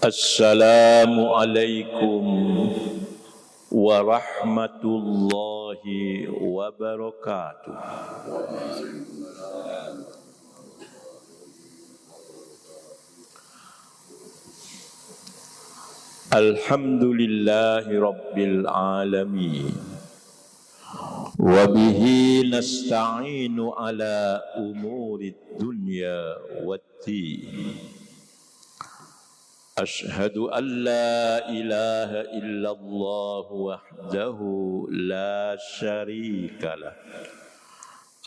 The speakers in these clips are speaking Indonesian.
Assalamualaikum warahmatullahi wabarakatuh. Alhamdulillahi rabbil alamin. Wa bihi nasta'inu ala umuri dunya waddin. Ashhadu an la ilaha illallah wahdahu la syarika lah.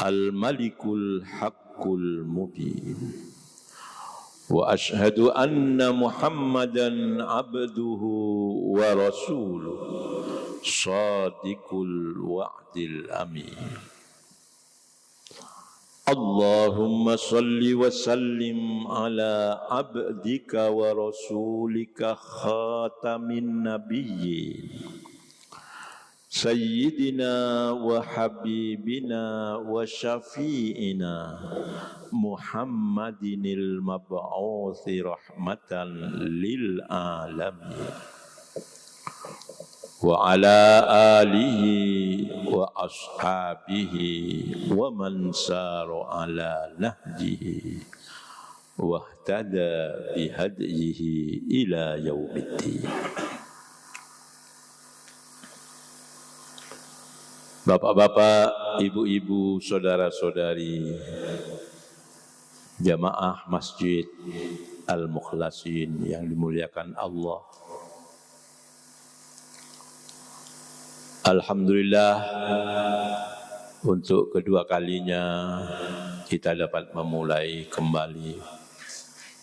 Al-malikul haqqul mubin. Wa ashhadu anna Muhammadan abduhu wa rasuluh. Shadiqul wa'dil amin. Allahumma salli wa sallim ala abdika wa rasulika khatamin nabiyyin Sayyidina wa habibina wa syafi'ina Muhammadinil mab'uthi rahmatan lil alamin wa ala alihi wa ashabihi wa man sara ala nahjihi wa ihtada bihadyihi ila yaumiddin. Bapak-bapak, ibu-ibu, saudara-saudari jamaah Masjid Al-Mukhlasin yang dimuliakan Allah, alhamdulillah, untuk kedua kalinya kita dapat memulai kembali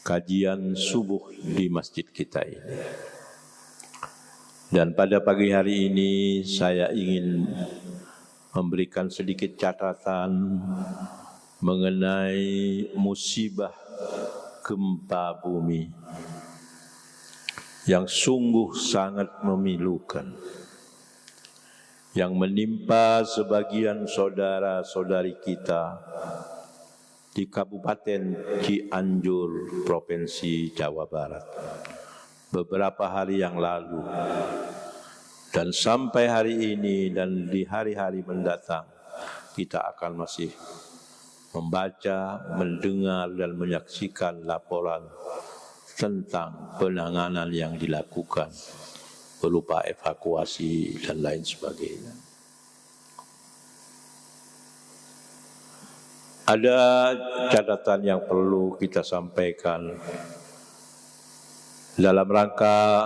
kajian subuh di masjid kita ini. Dan pada pagi hari ini saya ingin memberikan sedikit catatan mengenai musibah gempa bumi yang sungguh sangat memilukan, yang menimpa sebagian saudara-saudari kita di Kabupaten Cianjur, Provinsi Jawa Barat beberapa hari yang lalu, dan sampai hari ini dan di hari-hari mendatang kita akan masih membaca, mendengar dan menyaksikan laporan tentang penanganan yang dilakukan berupa evakuasi dan lain sebagainya. Ada catatan yang perlu kita sampaikan dalam rangka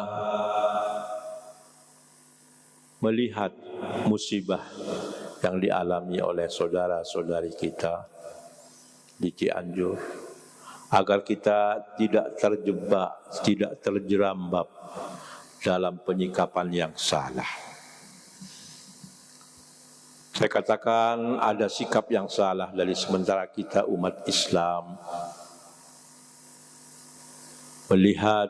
melihat musibah yang dialami oleh saudara-saudari kita di Cianjur, agar kita tidak terjebak, tidak terjerambab dalam penyikapan yang salah. Saya katakan ada sikap yang salah dari sementara kita umat Islam melihat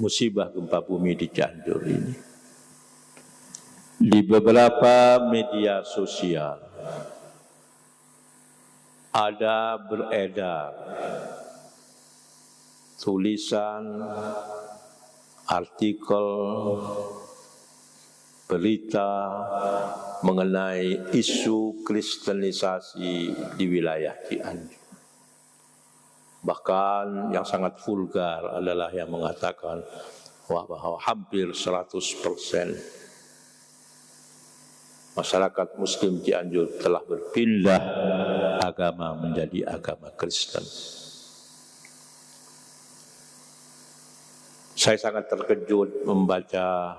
musibah gempa bumi di Cianjur ini. Di beberapa media sosial ada beredar tulisan, artikel, berita mengenai isu kristenisasi di wilayah Cianjur. Bahkan yang sangat vulgar adalah yang mengatakan bahwa hampir 100% masyarakat Muslim Cianjur telah berpindah agama menjadi agama Kristen. Saya sangat terkejut membaca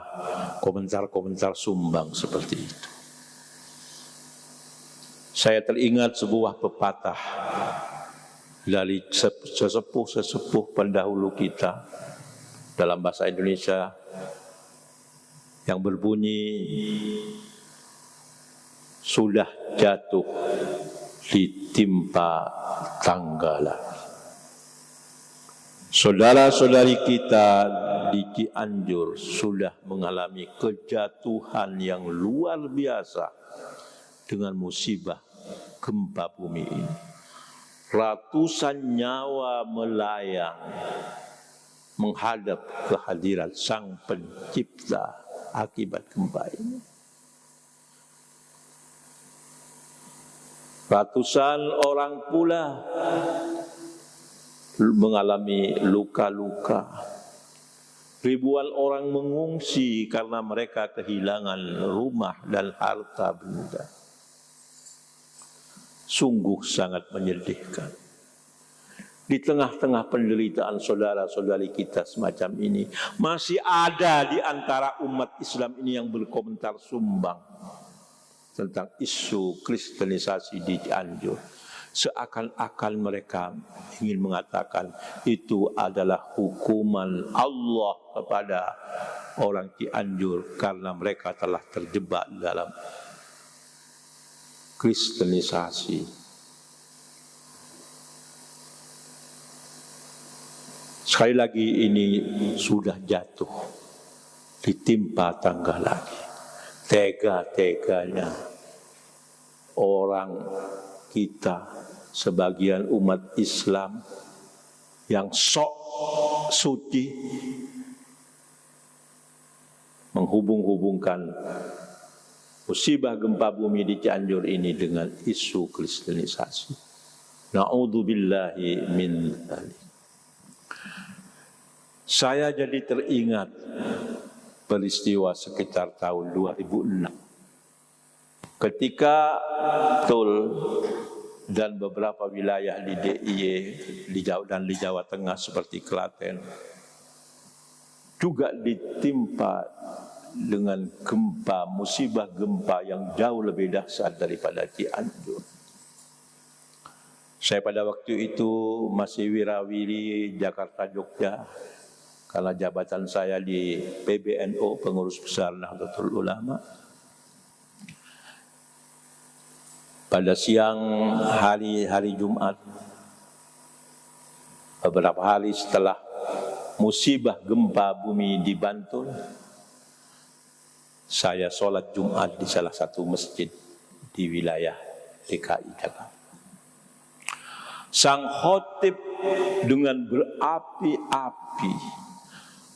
komentar-komentar sumbang seperti itu. Saya teringat sebuah pepatah dari sesepuh-sesepuh pendahulu kita dalam bahasa Indonesia yang berbunyi, sudah jatuh ditimpa tanggalan. Saudara-saudari kita di Cianjur sudah mengalami kejatuhan yang luar biasa dengan musibah gempa bumi ini. Ratusan nyawa melayang menghadap kehadiran Sang Pencipta akibat gempa ini. Ratusan orang pula mengalami luka-luka. Ribuan orang mengungsi karena mereka kehilangan rumah dan harta benda. Sungguh sangat menyedihkan. Di tengah-tengah penderitaan saudara-saudari kita semacam ini, masih ada di antara umat Islam ini yang berkomentar sumbang tentang isu kristenisasi di Cianjur. Seakan-akan mereka ingin mengatakan itu adalah hukuman Allah kepada orang Cianjur karena mereka telah terjebak dalam kristenisasi. Sekali lagi ini sudah jatuh, ditimpa tangga lagi. Tega-teganya orang kita, sebagian umat Islam yang sok suci, menghubung-hubungkan musibah gempa bumi di Cianjur ini dengan isu kristenisasi. Na'udzubillahi min dzalik. Saya jadi teringat peristiwa sekitar tahun 2006. Ketika Tul dan beberapa wilayah di DIY dan di Jawa Tengah seperti Klaten juga ditimpa dengan gempa, musibah gempa yang jauh lebih dahsyat daripada Cianjur. Saya pada waktu itu masih wirawiri Jakarta Jogja, karena jabatan saya di PBNU, Pengurus Besar Nahdlatul Ulama. Pada siang hari Jumat, beberapa hari setelah musibah gempa bumi di Bantul, saya sholat Jumat di salah satu masjid di wilayah DKI Jakarta. Sang khotib dengan berapi-api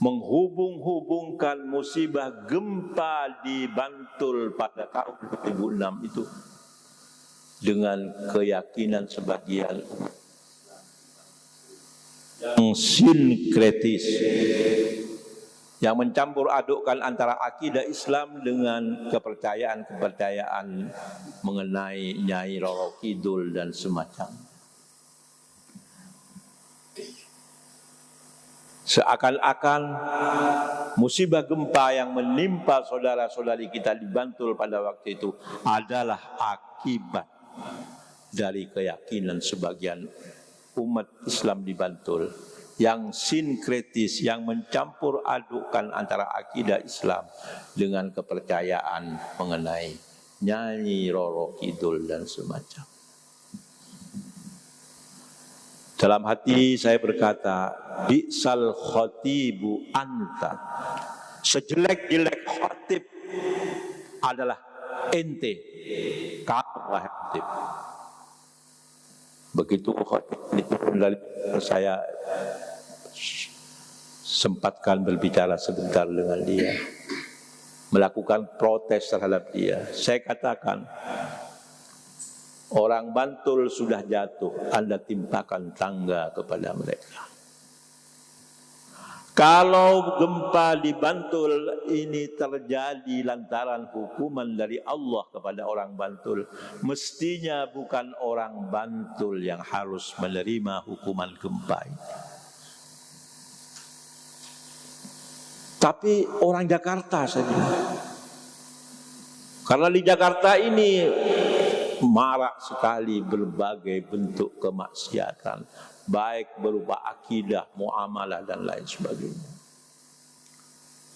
menghubung-hubungkan musibah gempa di Bantul pada tahun 2006 itu dengan keyakinan sebagian yang sinkretis, yang mencampur adukkan antara akidah Islam dengan kepercayaan-kepercayaan mengenai Nyai Roro Kidul dan semacamnya. Seakan-akan musibah gempa yang menimpa saudara-saudari kita di Bantul pada waktu itu adalah akibat dari keyakinan sebagian umat Islam di Bantul yang sinkretis, yang mencampur adukkan antara akidah Islam dengan kepercayaan mengenai Nyai Roro Kidul dan semacam. Dalam hati saya berkata, bi'sal khatibu anta. Sejelek-jelek khatib adalah ente. Kamulah khatib. Begitu khatib itu dari saya sempatkan berbicara sebentar dengan dia, melakukan protes terhadap dia. Saya katakan, orang Bantul sudah jatuh, Anda timpakan tangga kepada mereka. Kalau gempa di Bantul ini terjadi lantaran hukuman dari Allah kepada orang Bantul, mestinya bukan orang Bantul yang harus menerima hukuman gempa ini, tapi orang Jakarta saja. Karena di Jakarta ini marak sekali berbagai bentuk kemaksiatan, baik berupa akidah, muamalah dan lain sebagainya.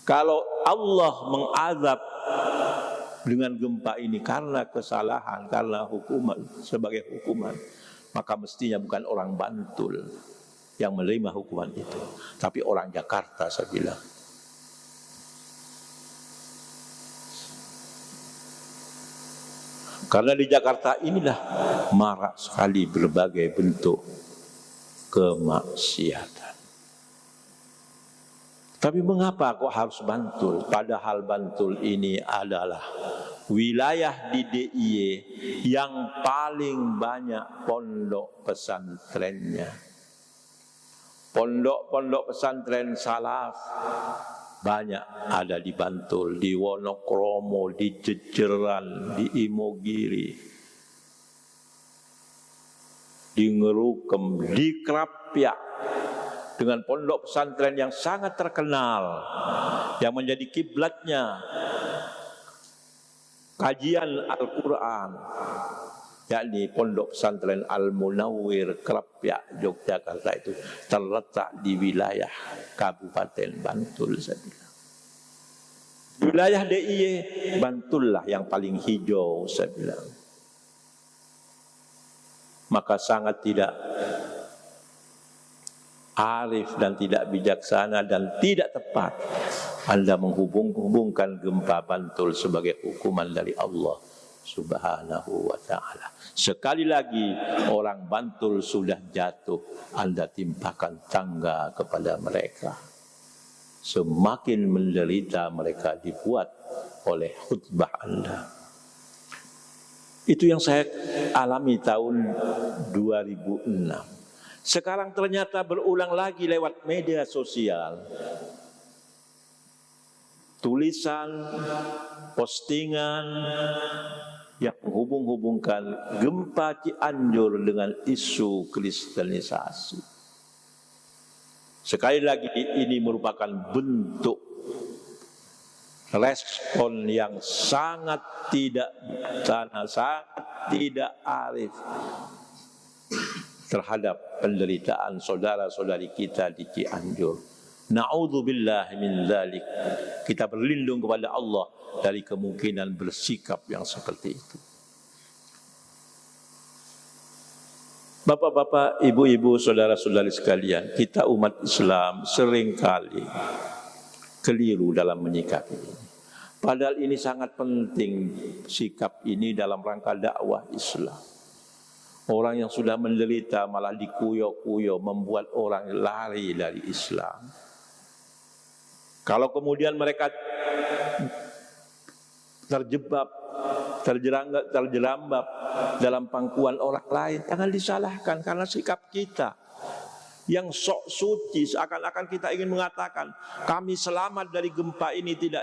Kalau Allah mengazab dengan gempa ini karena kesalahan, karena hukuman, sebagai hukuman, maka mestinya bukan orang Bantul yang menerima hukuman itu, tapi orang Jakarta, saya bilang. Karena di Jakarta inilah marak sekali berbagai bentuk kemaksiatan. Tapi mengapa kok harus Bantul? Padahal Bantul ini adalah wilayah di DIY yang paling banyak pondok pesantrennya. Pondok-pondok pesantren salaf banyak ada di Bantul, di Wonokromo, di Jejeran, di Imogiri, di Ngerukem, di Krapyak, dengan pondok pesantren yang sangat terkenal, yang menjadi kiblatnya kajian Al-Quran, yakni pondok pesantren Al-Munawwir Krapyak Yogyakarta itu terletak di wilayah Kabupaten Bantul. Saya bilang, wilayah DIY Bantul lah yang paling hijau, saya bilang. Maka sangat tidak arif dan tidak bijaksana dan tidak tepat Anda menghubungkan gempa Bantul sebagai hukuman dari Allah Subhanahu wa ta'ala. Sekali lagi orang Bantul sudah jatuh, Anda timpakan tangga kepada mereka. Semakin menderita mereka dibuat oleh khutbah Anda. Itu yang saya alami tahun 2006. Sekarang ternyata berulang lagi lewat media sosial. Tulisan, postingan yang menghubung-hubungkan gempa Cianjur dengan isu kristenisasi. Sekali lagi ini merupakan bentuk respon yang sangat tidak bijaksana, sangat tidak arif terhadap penderitaan saudara-saudari kita di Cianjur. Na'udzubillah min dzalik. Kita berlindung kepada Allah dari kemungkinan bersikap yang seperti itu. Bapak-bapak, ibu-ibu, saudara-saudari sekalian, kita umat Islam seringkali keliru dalam menyikapi ini. Padahal ini sangat penting sikap ini dalam rangka dakwah Islam. Orang yang sudah menderita malah dikuyok-kuyok, membuat orang lari dari Islam. Kalau kemudian mereka terjerambab dalam pangkuan orang lain, jangan disalahkan karena sikap kita yang sok suci, seakan-akan kita ingin mengatakan kami selamat dari gempa ini, tidak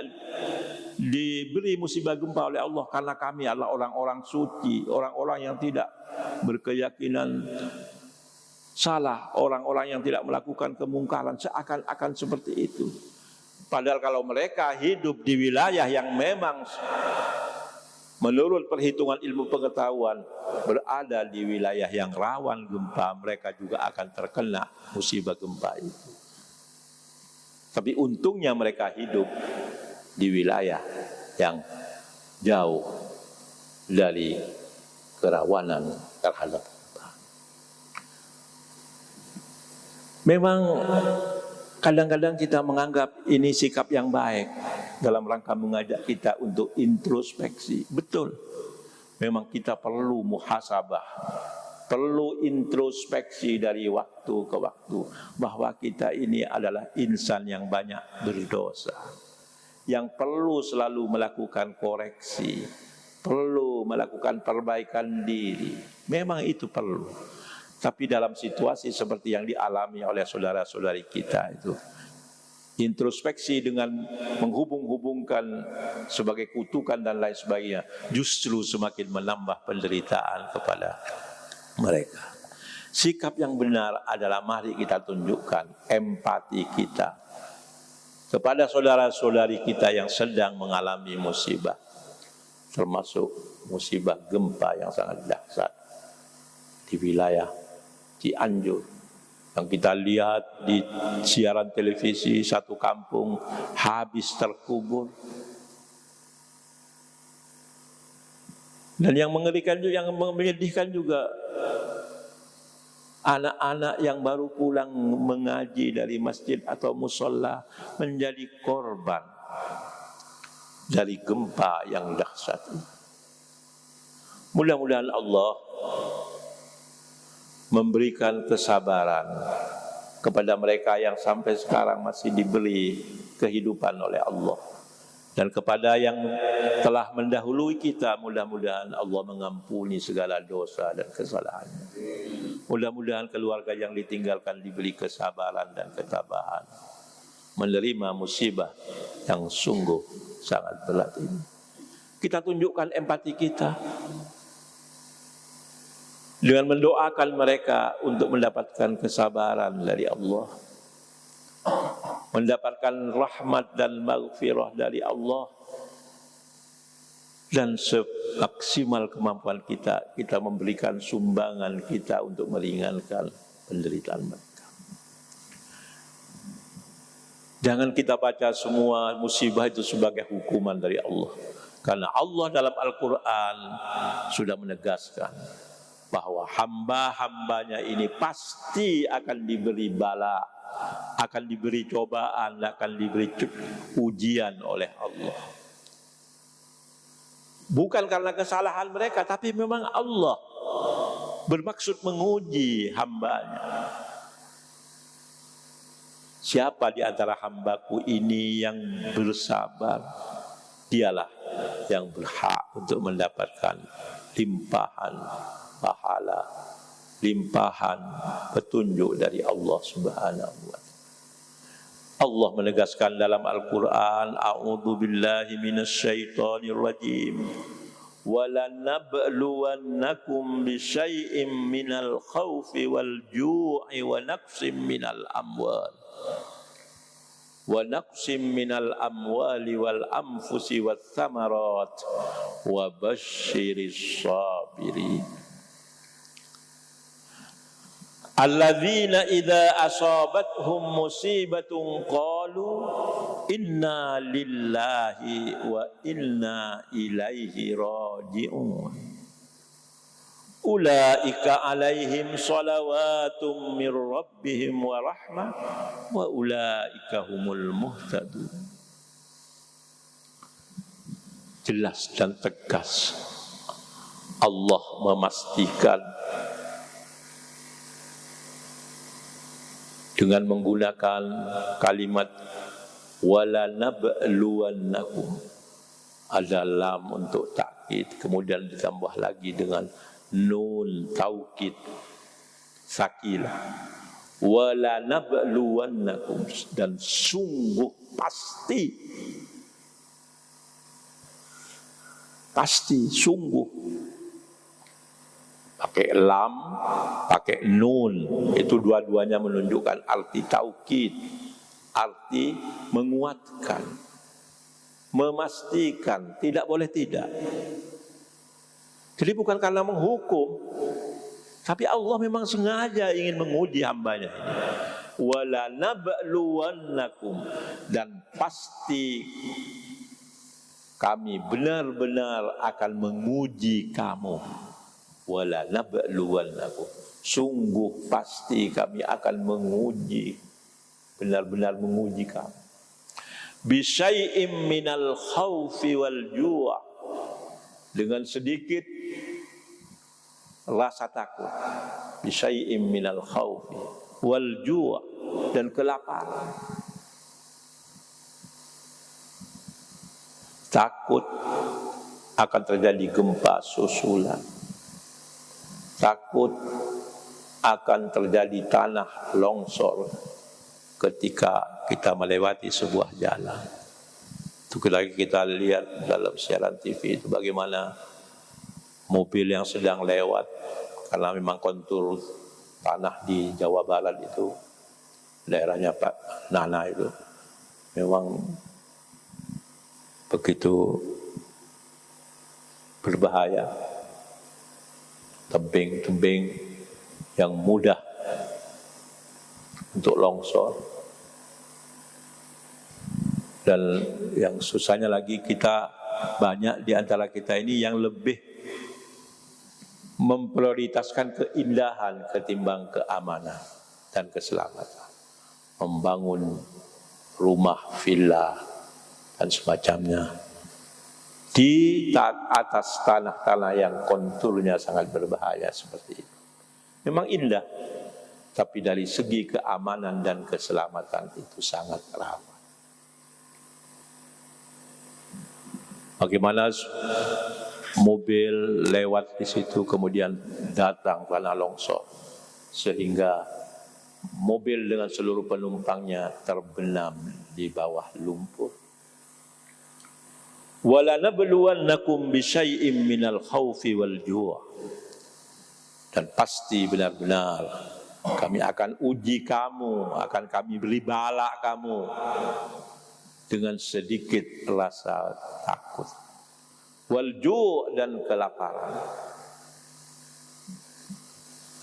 diberi musibah gempa oleh Allah karena kami adalah orang-orang suci, orang-orang yang tidak berkeyakinan salah, orang-orang yang tidak melakukan kemungkaran, seakan-akan seperti itu. Padahal kalau mereka hidup di wilayah yang memang menurut perhitungan ilmu pengetahuan berada di wilayah yang rawan gempa, mereka juga akan terkena musibah gempa itu. Tapi untungnya mereka hidup di wilayah yang jauh dari kerawanan terhadap gempa. Memang kadang-kadang kita menganggap ini sikap yang baik dalam rangka mengajak kita untuk introspeksi. Betul, memang kita perlu muhasabah, perlu introspeksi dari waktu ke waktu, bahwa kita ini adalah insan yang banyak berdosa, yang perlu selalu melakukan koreksi, perlu melakukan perbaikan diri. Memang itu perlu. Tapi dalam situasi seperti yang dialami oleh saudara-saudari kita itu, introspeksi dengan menghubung-hubungkan sebagai kutukan dan lain sebagainya, justru semakin menambah penderitaan kepada mereka. Sikap yang benar adalah mari kita tunjukkan empati kita kepada saudara-saudari kita yang sedang mengalami musibah, termasuk musibah gempa yang sangat dahsyat di wilayah Cianjur, yang kita lihat di siaran televisi, satu kampung habis terkubur. Dan yang mengerikan juga, yang menyedihkan juga, anak-anak yang baru pulang mengaji dari masjid atau musola menjadi korban dari gempa yang dahsyat. Mudah-mudahan Allah memberikan kesabaran kepada mereka yang sampai sekarang masih diberi kehidupan oleh Allah. Dan kepada yang telah mendahului kita, mudah-mudahan Allah mengampuni segala dosa dan kesalahannya. Mudah-mudahan keluarga yang ditinggalkan diberi kesabaran dan ketabahan menerima musibah yang sungguh sangat berat ini. Kita tunjukkan empati kita dengan mendoakan mereka untuk mendapatkan kesabaran dari Allah, mendapatkan rahmat dan maghfirah dari Allah, dan semaksimal kemampuan kita memberikan sumbangan kita untuk meringankan penderitaan mereka. Jangan kita baca semua musibah itu sebagai hukuman dari Allah, karena Allah dalam Al-Quran sudah menegaskan bahwa hamba-hambanya ini pasti akan diberi bala, akan diberi cobaan, akan diberi ujian oleh Allah. Bukan karena kesalahan mereka, tapi memang Allah bermaksud menguji hambanya. Siapa di antara hambaku ini yang bersabar? Dialah yang berhak untuk mendapatkan limpahan pahala, limpahan petunjuk dari Allah Subhanahu wa ta'ala. Allah menegaskan dalam Al-Quran, A'udzu billahi minasyaitonir rajim. وَلَنَبْلُوَنَّكُمْ بِشَيْءٍ مِّنَ الْخَوْفِ وَالْجُوعِ وَنَقْصٍ مِّنَ الْأَمْوَالِ وَالْأَنفُسِ وَالثَّمَرَاتِ وَبَشِّرِ الصَّابِرِينَ الَّذِينَ إِذَا أَصَابَتْهُمْ مُصِيبَةٌ قَالُوا إِنَّا لِلَّهِ وَإِنَّا إِلَيْهِ رَاجِعُونَ أُولَئِكَ عَلَيْهِمْ صَلَوَاتٌ مِّن رَّبِّهِمْ وَرَحْمَةٌ وَأُولَئِكَ هُمُ الْمُهْتَدُونَ. Jelas dan tegas Allah memastikan dengan menggunakan kalimat wala nabluwannakum, ada lam untuk takkid, kemudian ditambah lagi dengan nun taukid sakilah, wala nabluwannakum, dan sungguh pasti sungguh, pakai lam, pakai nun, itu dua-duanya menunjukkan arti taukid, arti menguatkan, memastikan, tidak boleh tidak. Jadi bukan karena menghukum, tapi Allah memang sengaja ingin menguji hambanya ini. Wala nabluwannakum, dan pasti kami benar-benar akan menguji kamu. Wala nabluwannakum, sungguh pasti kami akan menguji, benar-benar menguji kamu. Bisyai'im minal khawfi wal ju', dengan sedikit rasa takut. Bisyai'im minal khawfi wal ju', dan kelaparan. Takut akan terjadi gempa susulan, takut akan terjadi tanah longsor ketika kita melewati sebuah jalan. Itu lagi kita lihat dalam siaran TV itu bagaimana mobil yang sedang lewat, karena memang kontur tanah di Jawa Barat itu, daerahnya Pak Nana itu memang begitu berbahaya. Tebing-tebing yang mudah untuk longsor. Dan yang susahnya lagi, kita banyak di antara kita ini yang lebih memprioritaskan keindahan ketimbang keamanan dan keselamatan. Membangun rumah, villa dan semacamnya di atas tanah-tanah yang konturnya sangat berbahaya seperti itu. Memang indah, Tapi dari segi keamanan dan keselamatan itu sangat rawan. Bagaimana mobil lewat di situ kemudian datang tanah longsor sehingga mobil dengan seluruh penumpangnya terbenam di bawah lumpur. Walanabluwannakum bisyai'im minal khaufi wal ju'. Dan pasti benar-benar kami akan uji kamu, akan kami beri bala kamu dengan sedikit rasa takut. Wal ju' dan kelaparan.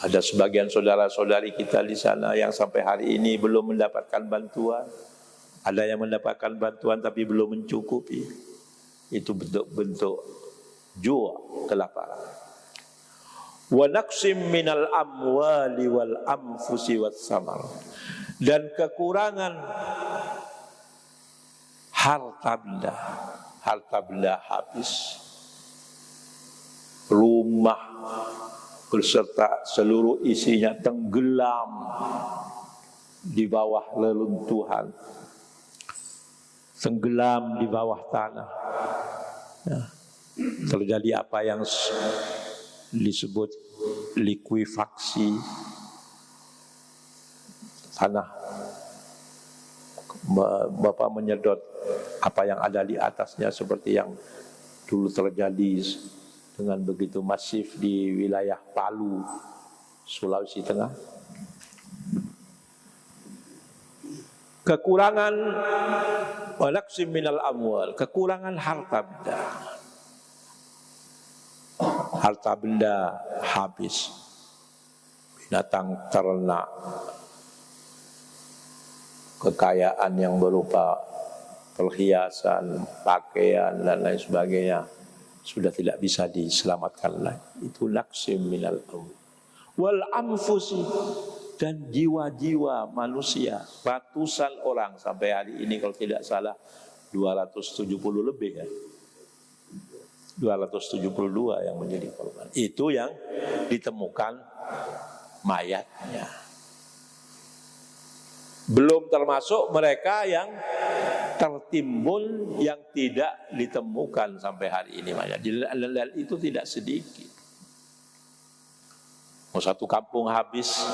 Ada sebagian saudara-saudari kita di sana yang sampai hari ini belum mendapatkan bantuan. Ada yang mendapatkan bantuan tapi belum mencukupi. Itu bentuk-bentuk ju', kelaparan. Wa naqsim minal amwali wal anfusi was samar. Dan kekurangan harta benda habis. Rumah beserta seluruh isinya tenggelam di bawah reruntuhan, tenggelam di bawah tanah. Ya. Terjadi apa yang disebut likuifaksi tanah. Bapak menyedot apa yang ada di atasnya seperti yang dulu terjadi dengan begitu masif di wilayah Palu, Sulawesi Tengah. Kekurangan walaksim minal amwal, kekurangan harta benda. Harta benda habis. Binatang ternak, kekayaan yang berupa perhiasan, pakaian dan lain sebagainya sudah tidak bisa diselamatkan lagi. Itu laksim minal amwal. Wal anfusi, dan jiwa-jiwa manusia, ratusan orang sampai hari ini kalau tidak salah 270 lebih ya. 272 yang menjadi korban. Itu yang ditemukan mayatnya. Belum termasuk mereka yang tertimbun yang tidak ditemukan sampai hari ini mayat. Dan itu tidak sedikit. Mau satu kampung habis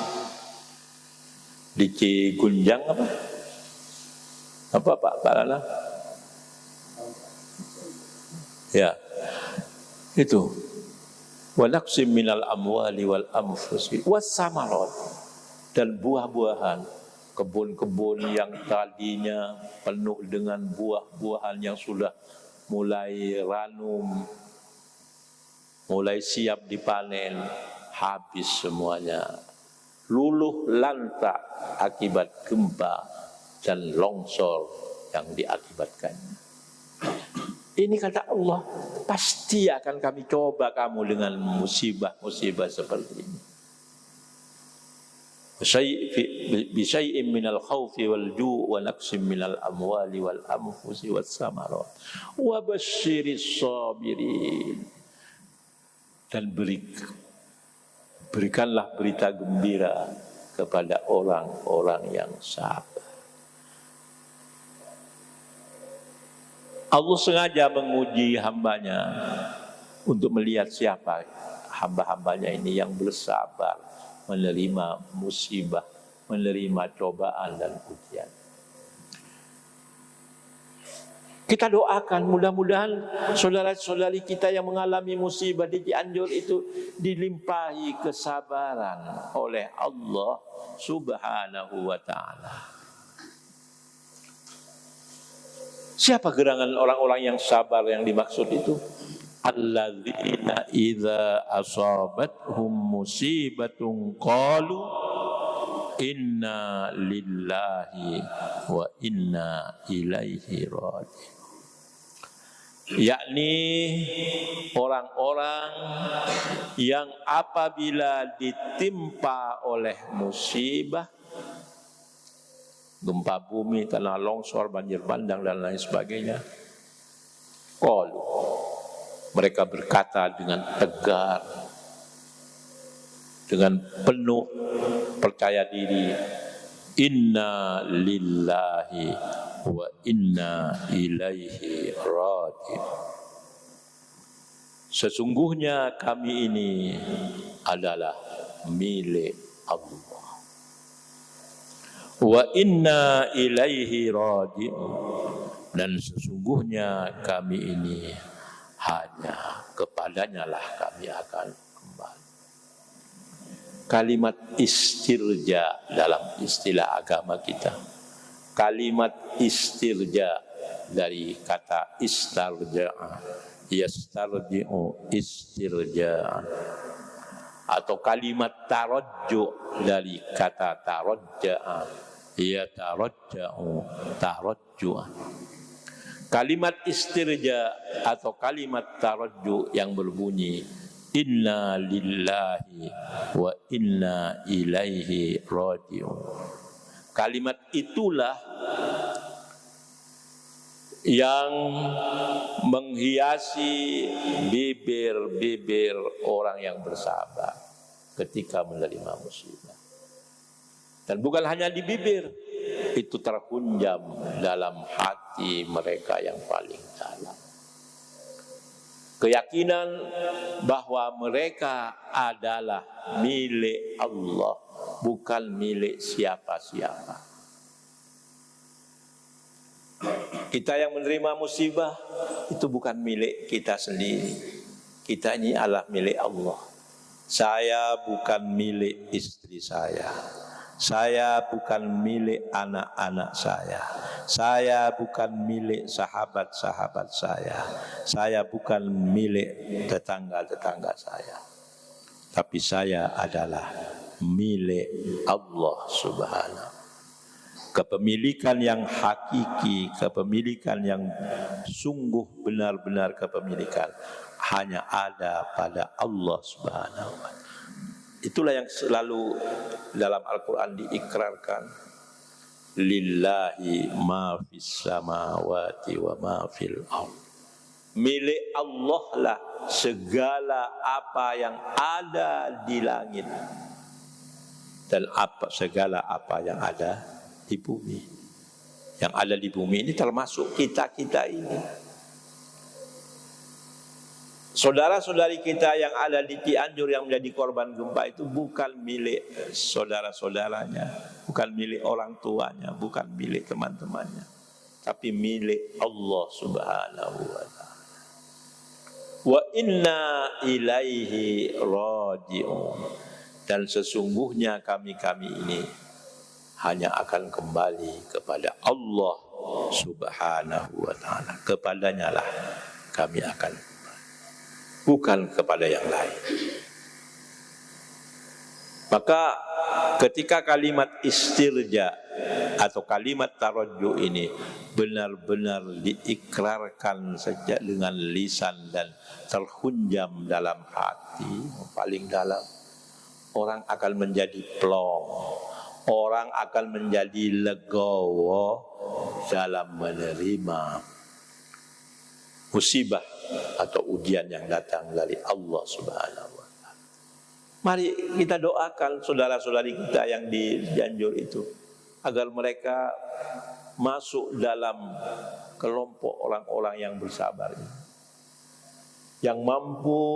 di Cigunjang apa Pak Lana? Ya, itu. Wa naqsim minal amwali wal anfusi was samarat, dan buah-buahan, kebun-kebun yang tadinya penuh dengan buah-buahan yang sudah mulai ranum, mulai siap dipanen, habis semuanya. Luluh lantak akibat gempa dan longsor yang diakibatkannya. Ini kata Allah, pasti akan kami coba kamu dengan musibah-musibah seperti ini. Bisyai'in minal khawfi wal ju' wa naqsim minal amwali wal anfusi was samarat wa basyiris sabirin. Dan berikanlah berita gembira kepada orang-orang yang sabar. Allah sengaja menguji hambanya untuk melihat siapa hamba-hambanya ini yang bersabar menerima musibah, menerima cobaan dan ujian. Kita doakan mudah-mudahan saudara-saudari kita yang mengalami musibah di Cianjur itu dilimpahi kesabaran oleh Allah Subhanahu wa ta'ala. Siapa gerangan orang-orang yang sabar yang dimaksud itu? Alladzina idza asabathum musibatun qalu inna lillahi wa inna ilaihi raji'un. Yakni orang-orang yang apabila ditimpa oleh musibah, gempa bumi, tanah longsor, banjir bandang dan lain sebagainya, qalu, mereka berkata dengan tegar, dengan penuh percaya diri, inna lillahi wa inna ilaihi raji'un. Sesungguhnya kami ini adalah milik Allah. Wa inna ilaihi raji'un, dan sesungguhnya kami ini hanya kepadanya lah kami akan kembali. Kalimat istirja dalam istilah agama kita, kalimat istirja dari kata istarja'a, yastarji'u istirja'an, atau kalimat tarajju dari kata tarajja'a, yatarajja'u tarajju'an. Kalimat istirja atau kalimat tarajju yang berbunyi inna lillahi wa inna ilaihi raji'un. Kalimat itulah yang menghiasi bibir-bibir orang yang bersabar ketika menerima musibah. Dan bukan hanya di bibir, itu terhunjam dalam hati mereka yang paling dalam. Keyakinan bahwa mereka adalah milik Allah, bukan milik siapa-siapa. Kita yang menerima musibah itu bukan milik kita sendiri. Kita ini adalah milik Allah. Saya bukan milik istri saya. Saya bukan milik anak-anak saya. Saya bukan milik sahabat-sahabat saya. Saya bukan milik tetangga-tetangga saya. Tapi saya adalah milik Allah Subhanahu. Kepemilikan yang hakiki, kepemilikan yang sungguh benar-benar kepemilikan hanya ada pada Allah Subhanahu wa Ta'ala. Itulah yang selalu dalam Al-Quran diikrarkan. Lillahi ma fis samawati wa ma fil ardh. Milik Allah lah segala apa yang ada di langit dan segala apa yang ada di bumi. Yang ada di bumi ini termasuk kita-kita ini. Saudara-saudari kita yang ada di Cianjur yang menjadi korban gempa itu bukan milik saudara-saudaranya, bukan milik orang tuanya, bukan milik teman-temannya, tapi milik Allah Subhanahu wa Ta'ala. Wa inna ilaihi raji'un, dan sesungguhnya kami ini hanya akan kembali kepada Allah Subhanahu wa Ta'ala. Kepadanya lah kami akan, bukan kepada yang lain. Maka ketika kalimat istirja atau kalimat tarajju ini benar-benar diikrarkan sejak dengan lisan dan terhunjam dalam hati paling dalam, orang akan menjadi plong, orang akan menjadi legowo dalam menerima musibah atau ujian yang datang dari Allah Subhanahu wa Ta'ala. Mari kita doakan saudara-saudari kita yang di Cianjur itu agar mereka masuk dalam kelompok orang-orang yang bersabar ini, yang mampu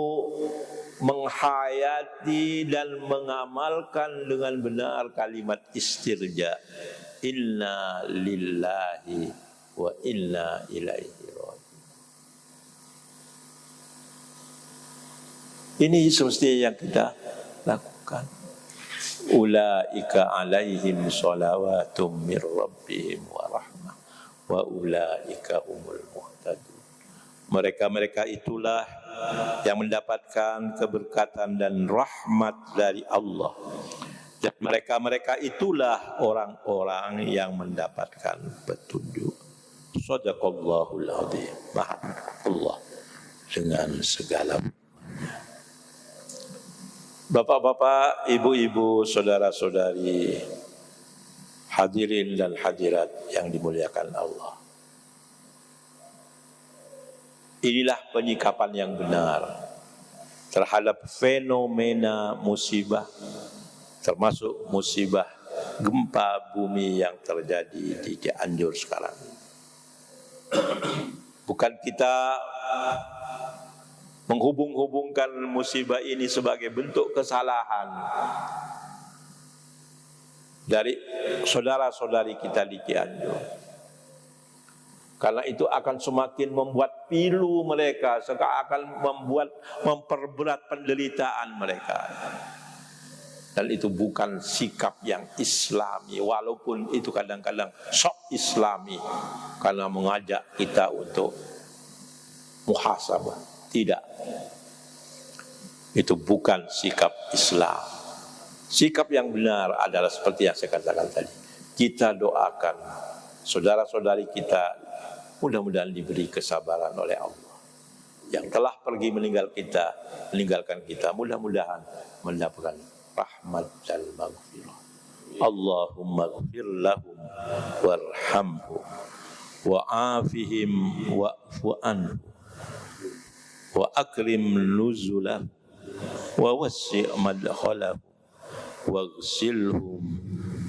menghayati dan mengamalkan dengan benar kalimat istirja, inna lillahi wa inna ilaihi raji'un. Ini semestinya yang kita lakukan. Ulaika alaihim salawatum mir rabbihim wa rahmah wa ulaika humul muhtadun. Mereka-mereka itulah yang mendapatkan keberkatan dan rahmat dari Allah. Dan mereka-mereka itulah orang-orang yang mendapatkan petunjuk. Shadaqallahul adzim. Maha Allah dengan segala. Bapak-bapak, ibu-ibu, saudara-saudari, hadirin dan hadirat yang dimuliakan Allah. Inilah penyikapan yang benar terhadap fenomena musibah, termasuk musibah gempa bumi yang terjadi di Cianjur sekarang. Bukan kita menghubung-hubungkan musibah ini sebagai bentuk kesalahan dari saudara-saudari kita di Cianjur, karena itu akan semakin membuat pilu mereka, akan memperberat penderitaan mereka. Dan itu bukan sikap yang Islami, walaupun itu kadang-kadang sok Islami karena mengajak kita untuk muhasabah. Tidak, itu bukan sikap Islam. Sikap yang benar adalah seperti yang saya katakan tadi. Kita doakan saudara-saudari kita, mudah-mudahan diberi kesabaran oleh Allah. Yang telah pergi meninggalkan kita, mudah-mudahan mendapatkan rahmat dan maghfirah. Allahumma ghfir lahum warhamhu wa'afihim wa'fu anhu wa akrim nuzulahu wa wassi' madkhalahu waghsilhum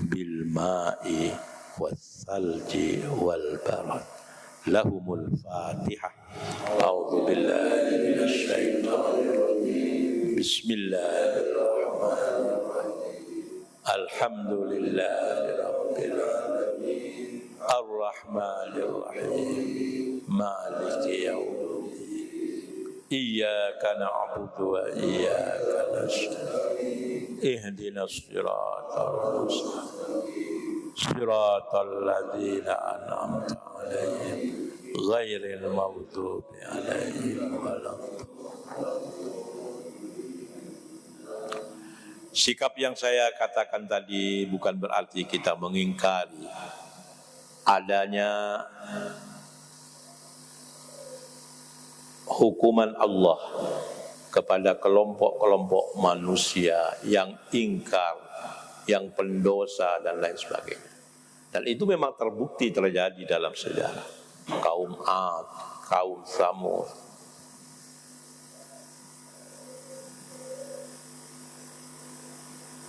bil ma'i was salji wal barad. Lahumul Fatihah. A'udzu billahi minasy syaithanir rajim. Bismillahirrahmanirrahim. Alhamdulillahi rabbil alamin. Ar-Rahmanir Rahim. Maliki yaumiddin. Iyyaka na'budu wa iyyaka nasta'in. Ihdinas siratal mustaqim. Siratal ladzina an'amta 'alaihim ghairil maghdubi 'alaihim waladdallin. Sikap yang saya katakan tadi bukan berarti kita mengingkari adanya hukuman Allah kepada kelompok-kelompok manusia yang ingkar, yang pendosa dan lain sebagainya. Dan itu memang terbukti terjadi dalam sejarah. Kaum Ad, kaum Tsamud,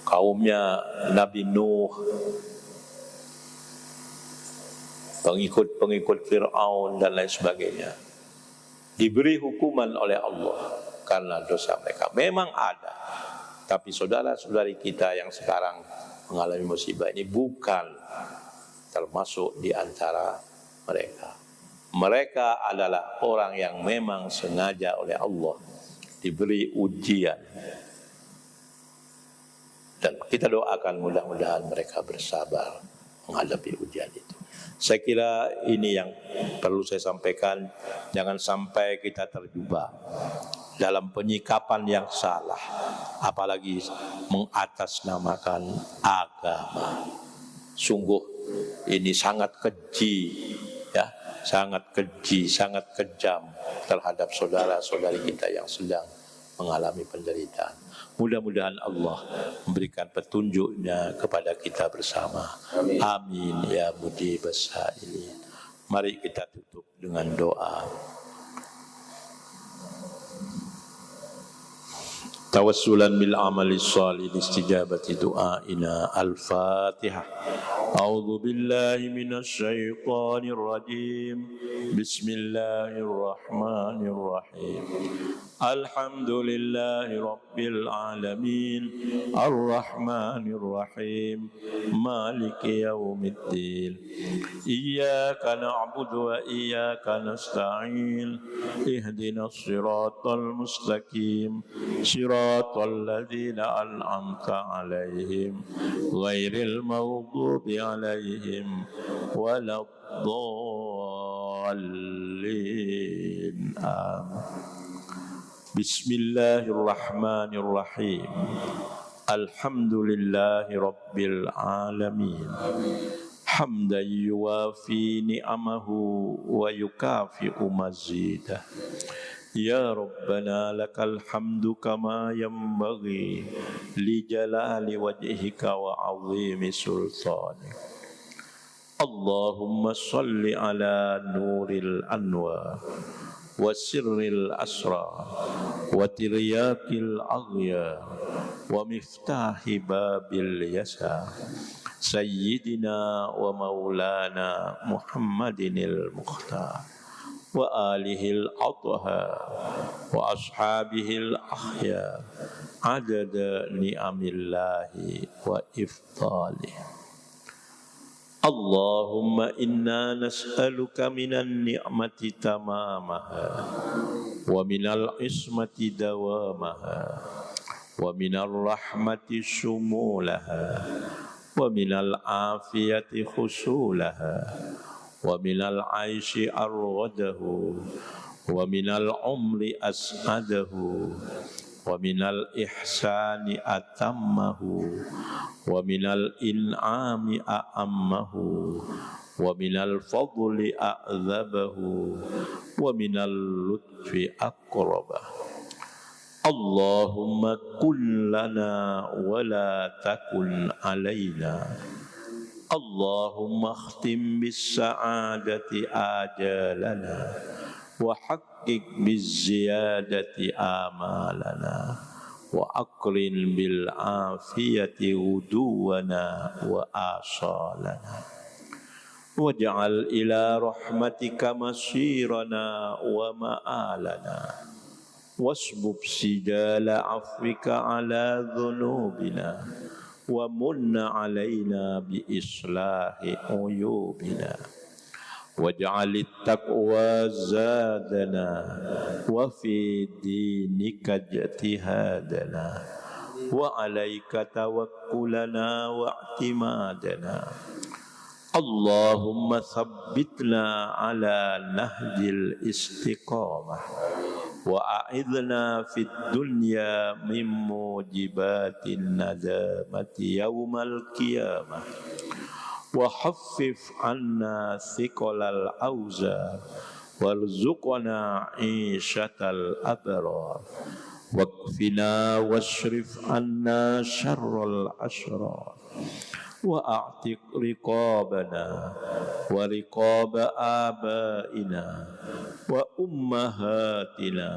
kaumnya Nabi Nuh, pengikut-pengikut Fir'aun dan lain sebagainya, diberi hukuman oleh Allah karena dosa mereka. Memang ada. Tapi saudara-saudari kita yang sekarang mengalami musibah ini bukan termasuk di antara mereka. Mereka adalah orang yang memang sengaja oleh Allah diberi ujian. Dan kita doakan mudah-mudahan mereka bersabar menghadapi ujian itu. Saya kira ini yang perlu saya sampaikan. Jangan sampai kita terjebak dalam penyikapan yang salah, apalagi mengatasnamakan agama. Sungguh ini sangat keji, ya, sangat keji, sangat kejam terhadap saudara-saudari kita yang sedang mengalami penderitaan. Mudah-mudahan Allah memberikan petunjuknya kepada kita bersama. Amin ya mujibas sa'ilin. Mari kita tutup dengan doa. Tawassulan bil amali shalih istijabati du'aina. Al-Fatihah. A'udzu billahi minasy syaithanir rajim. Bismillahirrahmanirrahim. Alhamdulillahi rabbil alamin. Ar-Rahmanir Rahim. Maliki yaumiddin. Iyyaka na'budu wa iyyaka nasta'in. Ihdinas siratal mustaqim. Siratal ladzina an'amta 'alaihim ghairil maghdubi 'alaihim waladdallin. Amin. Bismillahirrahmanirrahim. Alhamdulillahi rabbil alamin. Hamdan yuwafi ni'amahu wa yukafi'u mazidah. Ya Rabbana lakal hamdu kama yanbaghi li jalali wajhika wa 'azimi sultanik. Allahumma salli ala nuril anwar وسر الأسرار وترياق الأغيار ومفتاح باب اليسار سيدنا ومولانا محمد المختار وآله الأطهار وأصحابه الأخيار عدد نعم الله وإفضاله. اللهم إنا نسألك من النعمة تمامها ومن العصمة دوامها ومن الرحمة شمولها ومن العافية حصولها ومن العيش أرغده ومن العمر أسعده ومن الإحسان أتمه ومن الإنعام أعمه ومن الفضل أعذبه ومن اللطف أقربه. اللهم كن لنا ولا تكن علينا. اللهم اختم بالسعادة آجالنا وحقق بالزيادة آمالنا وأقرن بالعافية غدونا وآصالنا واجعل إلى رحمتك مصيرنا ومآلنا واسبب سجال عفوك على ذنوبنا ومن علينا بإصلاح عيوبنا واجعل التقوى زادنا وفي دينك اجتهادنا وعليك توكلنا واعتمادنا. اللهم ثبتنا على نهج الاستقامة وأعذنا في الدنيا من موجبات الندامة يوم القيامة وخفف عنا ثقل الأوزار وارزقنا عيشة الأبرار واكفنا واصرف عنا شر الأشرار وأعتق رقابنا ورقاب آبائنا وأمهاتنا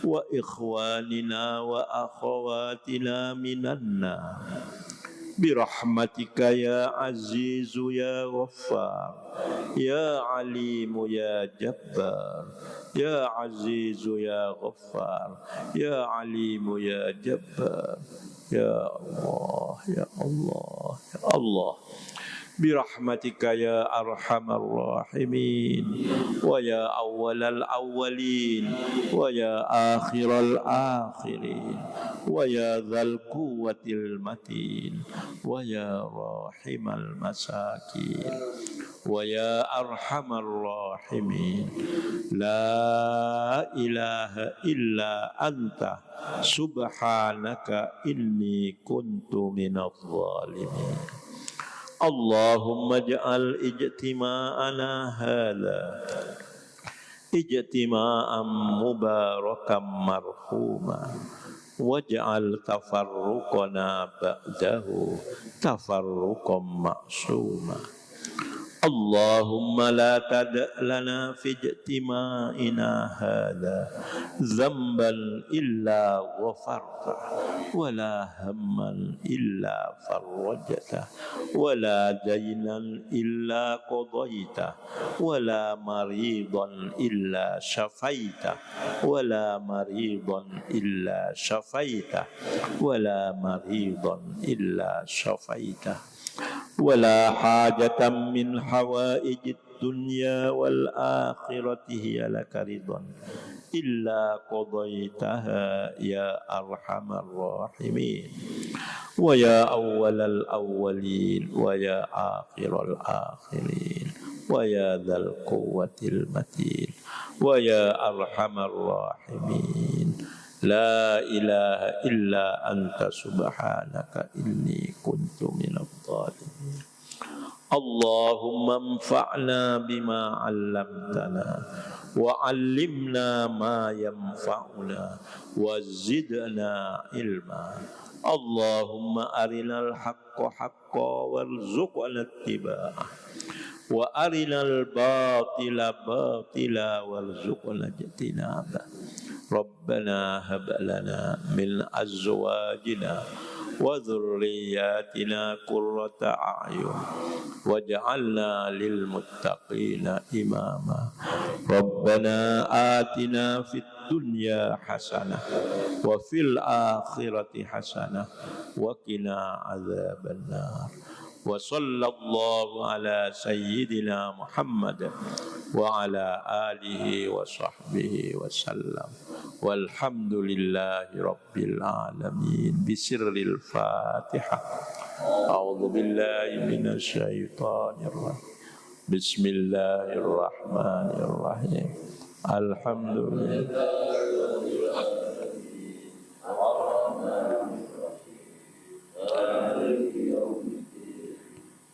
وإخواننا وأخواتنا من النار برحمتك يا عزيز يا غفار يا عليم يا جبار يا عزيز يا غفار يا عليم يا جبار يا الله يا الله يا الله برحمتك يا أرحم الراحمين ويا أول الأولين ويا آخر الآخرين ويا ذا القوة المتين ويا راحم المساكين ويا أرحم الراحمين لا إله إلا أنت سبحانك إني كنت من الظالمين. اللهم اجعل اجتماعنا هذا اجتماعا مباركا مرحوما واجعل تفرقنا بعده تفرقا معصوما. اللهم لا تدع لنا في اجتماعنا هذا ذنبا إلا غفرته ولا هما إلا فرجته ولا دينا إلا قضيته ولا مريضا إلا شفيته ولا مريضا إلا شفيته ولا مريضا إلا شفيته ولا حاجة من حوائج الدنيا والآخرة هي لك رضا إلا قضيتها يا أرحم الراحمين ويا أول الأولين ويا آخر الآخرين ويا ذا القوة المتين ويا أرحم الراحمين. لا إله إلا أنت سبحانك إني كنت من الظالمين. اللهم انفعنا بما علمتنا وعلمنا ما ينفعنا وزدنا علما. اللهم أرنا الحق حقا وارزقنا اتباعه wa arinal batila batila warzuqna ijtinaba. Rabbana hab lana min azwajina wa dhurriyyatina qurrata a'yun waj'alna lil muttaqina imama. Rabbana atina fid dunya hasanah wa fil akhirati hasanah wa qina adzabannar. Wa sallallahu ala sayyidina Muhammad wa ala alihi wa sahbihi wa sallam. Walhamdulillahi rabbil alamin. Bisirril Fatihah. A'udzu billahi minasy syaithanir rajim. Bismillahirrahmanirrahim. Alhamdulillah.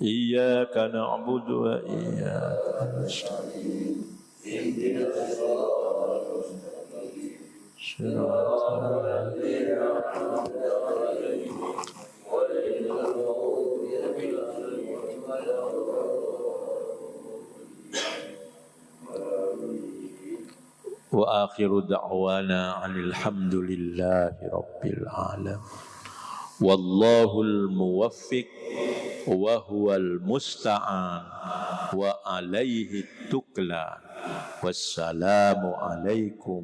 Iyyaka na'budu wa iyyaka nasta'in. Ihdinas siratal mustaqim. Shiratal ladzina an'amta 'alaihim ghairil maghdubi 'alaihim waladdallin. Wa akhiru da'wana 'anil hamdulillahi rabbil alamin. Wallahul muwaffiq wa huwal musta'an wa alaihi tukla. Wassalamu alaikum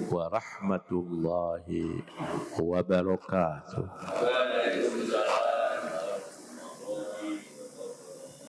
warahmatullahi wabarakatuh.